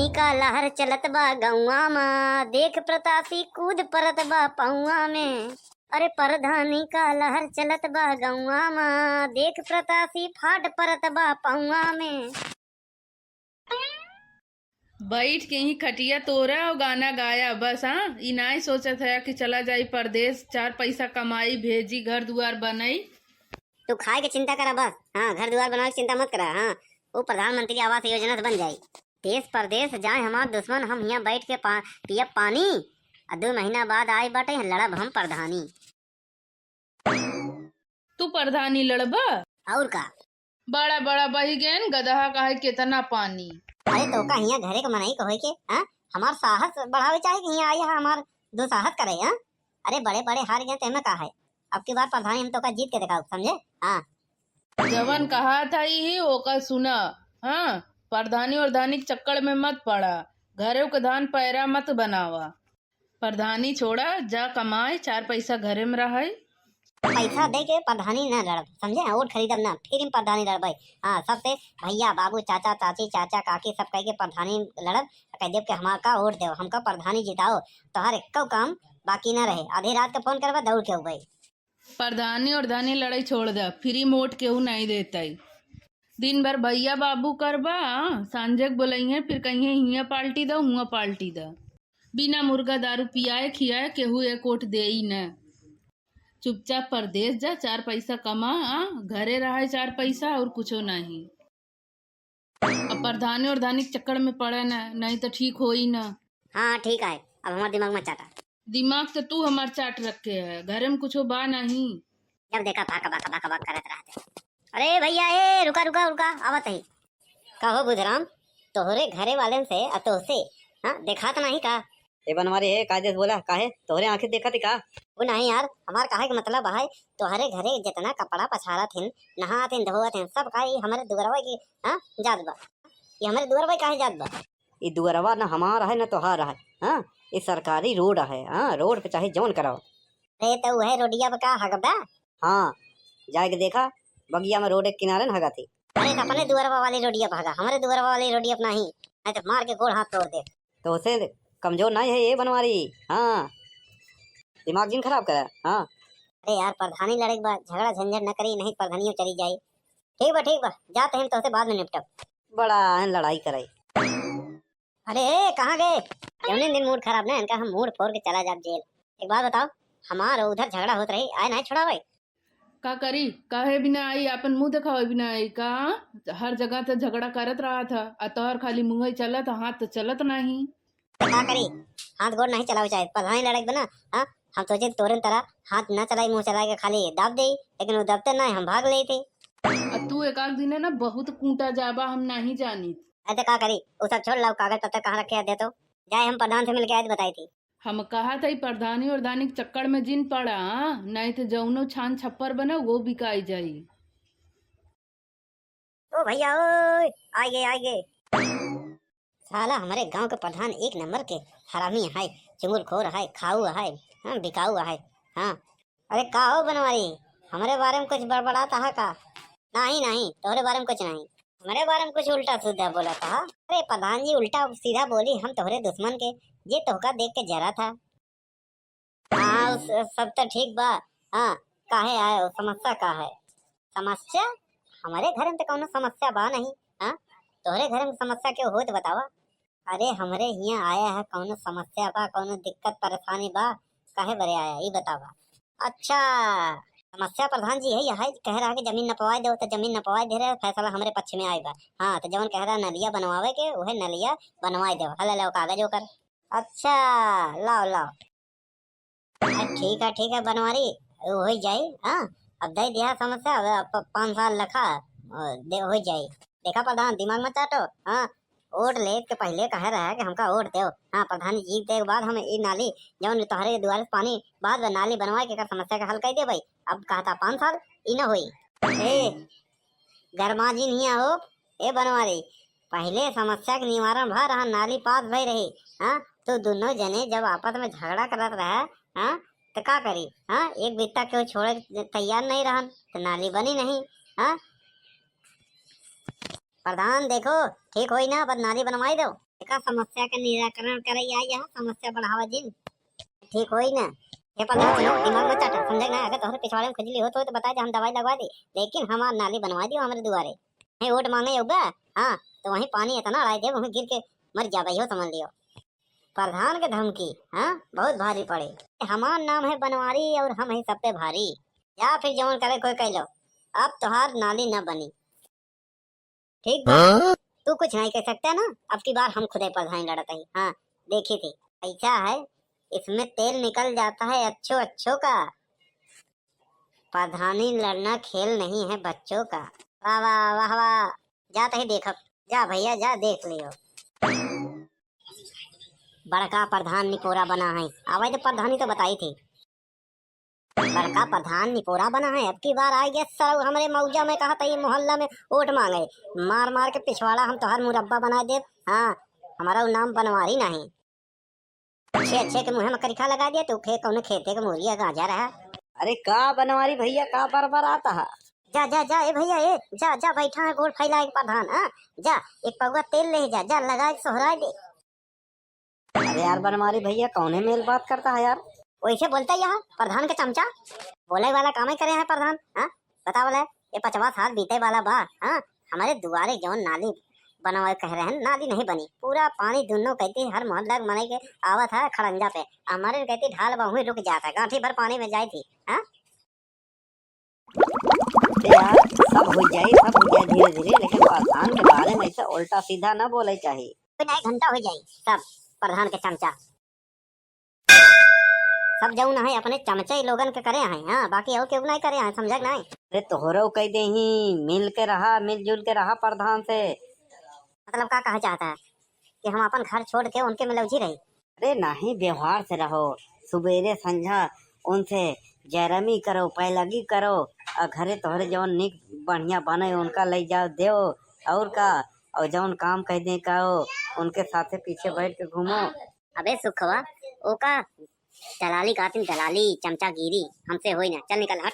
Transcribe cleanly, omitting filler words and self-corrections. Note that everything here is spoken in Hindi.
परधानी का लहर चलत बा गौवा में, देख प्रतापी कूद परत बा पौवा में। अरे परधानी का लहर चलत बा गौवा में, देख प्रतापी फाट परत बा पौवा में। बैठ के ही खटिया तोरा और गाना गाया बस। हाँ, ई नहीं सोचत है कि चला जाई परदेश, 4 पैसा कमाई, भेजी, घर दुआर बनाई। तू खाए के चिंता करा बस। हाँ, घर द्वार बनाने की चिंता मत करा। हाँ, वो प्रधानमंत्री आवास योजना से बन जाई। देश परदेश जाए हमार दुश्मन, हम यहाँ बैठ के पियब पानी। 2 महीना बाद आए बाटे लड़ब हम प्रधानी। तू प्रधानी लड़बा? और का बड़ा बड़ा बही गेन गदहा का है कितना पानी। अरे तो का यहाँ घरे के मनाई कहे के हाँ, हमार साहस बढ़ावे चाहे कि यहाँ आई है हमार दुसाहस करे। हाँ, अरे बड़े बड़े हार गए तेमे का है। अब की बार प्रधानी हम तो का जीत के दिखाओ, समझे। हाँ, जवन कहा था ही ओका सुना। हाँ, प्रधानी और धानी के चक्कर में मत पड़ा, घरे के धान पैरा मत बनावा। प्रधानी छोड़ा, जा कमाए, 4 पैसा घरे में रहे। पैसा दे के प्रधानी न लड़ब, समझे। वोट खरीदब ना, फिर हम प्रधानी लड़बे। हाँ, सबसे भैया बाबू चाचा चाची चाचा काकी सब कह के प्रधानी लड़ब। कह देव के हमार का वोट देव, हमका प्रधानी जिताओ, तो हर एक काम बाकी न रहे। आधी रात के फोन करबा दौड़ के हो गई। प्रधानी और धानी लड़ाई छोड़ दे, फ्री मोट केहू नहीं देता। दिन भर भैया बाबू करबा, सांझे बोलइहे, फिर कहिए हिया पाल्टी दो हुआ पाल्टी दो। बिना मुर्गा दारू पियाए खियाए केहू एक वोट दे ही न। चुपचाप परदेश जा, 4 पैसा कमा, घरे रहे 4 पैसा और कुछो नहीं। अब प्रधानी और धानी के चक्कर में पड़े न, नहीं तो ठीक हो ही न। हाँ ठीक है, अब हमारे दिमाग में चाटा। दिमाग तो तू हमार चाट रखे है, घरे में कुछो बा नहीं। जब देखा भाका भाका भाका भाका करत रहते। अरे भैया ए रुका रुका रुका, आवत ही। कहो बुधराम, तोहरे घरे वाले से तो से हाँ देखा तो नहीं का। ए बनवारी है कायदे से बोला काहे तोहरे आंखें देखा थी का। वो नहीं यार, हमार कहे का मतलब है तोहरे घरे जितना कपड़ा पछाड़ा थिन, नहा थिन, धोआ थिन, सब का हमारे दुगरवा की हाँ जात बा। ये हमारे दुगरवा काहे जात बा। ये दुअरवा न हमारा है न तोहार है। हाँ, ये सरकारी रोड है। हाँ, रोड पे चाहे जौन कराओ। अरे तो वह रोडिया का हगबा। हाँ, जाके देखा बगिया में रोड के किनारे न हगा थी। अरे तो अपने दुगरवा वाली रोडिया भागा, हमारे दुगरवा वाली रोडिया अपना ही, नहीं तो मार के गोड़ हाथ तोड़ दे। तो उसे कमजोर नहीं है ये बनवारी। हाँ, दिमाग जिन खराब करा। हाँ, अरे यार प्रधानी लड़े के बाद झगड़ा झंझट न करी, नहीं प्रधानियों चली जाई। ठीक बा जाते हैं तो से बाद में निपटब। बड़ा लड़ाई कराई। अरे कहाँ गए? जौने दिन मूड खराब ना, इनका हम मूड फोड़ के चला जाब जेल। एक बात बताओ, हमार उधर झगड़ा होत रही, आए नहीं छोड़ावे। का करी, काहे बिना आई, अपन मुंह दिखावे बिना आई का। हर जगह तो झगड़ा करत रहा था, अतोहर खाली मुंह ही चलत, हाथ तो चलत नहीं। क्या करी, हाथ गोड़ नहीं चलावे चाहे प्रधानी लड़े के बना। हाँ, हम सोचे तोरे तरह हाथ न चलाई, मुंह चला के खाली दाब दे, लेकिन वो दबते नहीं, हम भाग ले थे। तू एक आध दिन है ना बहुत कूटा जाबा, हम नहीं जानी। ऐसे क्या करी, वो सब छोड़ लो, कागज पत्तर कहाँ रखे दे तो जाए, हम प्रधान से मिलके आज बताई थी। हम कहा था प्रधानी और दानी के चक्कर में जिन पड़ा, नहीं तो जौनो छान छप्पर बना वो बिकाई जाई। ओ भैया ओए, आए गए। साला हमारे गांव के प्रधान एक नंबर के हरामी है, चुंगलखोर है, खाऊ है, हाँ बिकाऊ है। हाँ, अरे का हो बनवारी, हमारे बारे में कुछ बड़बड़ाता है का? नहीं तोहरे बारे में कुछ नहीं, हमारे बारे में कुछ उल्टा सीधा बोला था। अरे प्रधान जी उल्टा सीधा बोली, हम तोहरे दुश्मन के ये तोहका देख के जरा था। हाँ सब तो ठीक बा। हाँ, काहे आए, समस्या का है? समस्या हमारे घर में तो कौनो समस्या बा नहीं। हाँ, तोहरे घर में समस्या क्यों होत बतावा। अरे हमरे यहाँ आया है, कौनो समस्या बा, कौनो दिक्कत परेशानी बा, काहे बरे आया ये बतावा। अच्छा, समस्या प्रधान जी है कह रहा है कि जमीन नपवाए दो, तो जमीन नपवाए दे रहे, फैसला हमारे पक्ष में आएगा। हाँ, तो जवन कह रहा नलिया बनवावे के वह नलिया बनवाए दो, हले लो कागज होकर। अच्छा लाओ ठीक है बनवारी, हो जाए। हाँ, अब दे दिया समस्या, 5 साल लखा दे हो जाए। देखा प्रधान, दिमाग में चाटो। हाँ, वोट ले के पहले कह रहा है कि हमका वोट दो। हाँ, प्रधान जीत के बाद हम ये नाली जवन तुम्हारे द्वारे पानी बाद में नाली बनवाए के समस्या का हल कर दे भाई। अब कहा था 5 साल ई न हुई। ए गरमाजी नहीं हो ए बनवारी, पहले समस्या के निवारण भा रहा, नाली पास भई रही। हाँ, तो दोनों जने जब आपस में झगड़ा करत रहा, हाँ तो का करी। हाँ, एक बित्ता क्यों छोड़े तैयार नहीं रहन, तो नाली बनी नहीं। हाँ प्रधान देखो ठीक होई ना, बस नाली बनवाई दो। का समस्या का निराकरण करे या समस्या बढ़ावा जिन ठीक होई ना। ये प्रधान सुनो, दिमाग मत चाटा, समझे ना। अगर तोहरे पिछवाड़े में खुजली हो तो बता दे, हम दवाई लगवा दे। लेकिन हमार नाली बनवा दियो हमारे दुआरे। नहीं वोट मांगे होगा, हाँ तो वहीं पानी इतना अड़ाई दे वहीं गिर के मर जा भाई, हो समझ लियो। प्रधान के धमकी हाँ बहुत भारी पड़े। हमार नाम है बनवारी और हम है सब पे भारी। या फिर जवन करे कोई कह लो, अब तोहार नाली न बनी। ठीक बा? तू कुछ नहीं कह सकता ना। अब की बार हम खुदे प्रधान लड़ते ही। हाँ देखी थी। ऐसा है इसमें तेल निकल जाता है अच्छो अच्छो का। प्रधानी लड़ना खेल नहीं है बच्चों का। वाह वाह वाह वाह, जा तही देखो, जा भैया जा देख लियो। बड़का प्रधान निपोरा बना है। आवाज तो प्रधानी तो बताई थी। बड़का प्रधान निपोरा बना है। अब की बार आई गया सर हमारे मौजा में, कहा था ये मोहल्ला में वोट मांगे। मार मार के पिछवाड़ा हम तोहर मुरब्बा बना दे। हाँ हमारा नाम बनवारी नहीं। अच्छे अच्छे के मुँह में करिखा लगा दिया तो खे कौन खेते के मोरिया गांजा रहा। अरे का बनवारी भैया, का बार आता है। जा जा जा ए भैया ए, जा जा बैठा है गोल फैला एक प्रधान। हाँ जा एक पौवा तेल ले जा, जा लगा के सोहरा दे। अरे यार बनवारी भैया कौने मेल बात करता है यार। वैसे बोलता यहाँ प्रधान के चमचा बोले वाला काम ही करे है प्रधान। हाँ बता बोले ये 50 साल बीते वाला बा। हाँ हमारे दुआरे जौन नाली बनवा कह रहे हैं, नाली नहीं बनी। पूरा पानी दोनों कहती हर मोहल्ला मने के आवत है खड़ंजा पे। हमारे कहती ढाल बहु रुक जाता है, गांठी भर पानी में जाई थी। हाँ यार सब हो जाए धीरे धीरे, लेकिन प्रधान के बारे में ऐसा उल्टा सीधा ना बोले चाहिए। कोई घंटा हो जाए सब प्रधान के चमचा सब जाऊ ना है अपने चमचे ही लोगन के करे हैं। हाँ बाकी और क्यों नहीं करे हैं, समझ नहीं। अरे तोहरो कह दे ही मिल के रहा, मिलजुल के रहा प्रधान से। मतलब क्या कहा चाहता है कि हम अपन घर छोड़ के उनके में लौजी रही। अरे नहीं व्यवहार से रहो, सुबेरे संझा उनसे जैरमी करो, पैलगी करो, और घरे तोहरे जौन निक बढ़िया बने उनका ले जाओ दो। और का और जौन काम कह दे कहो, उनके साथे पीछे बैठ के घूमो। अबे सुखवा ओका दलाली कातिन दलाली चमचागिरी हमसे होई ना। चल निकल हट।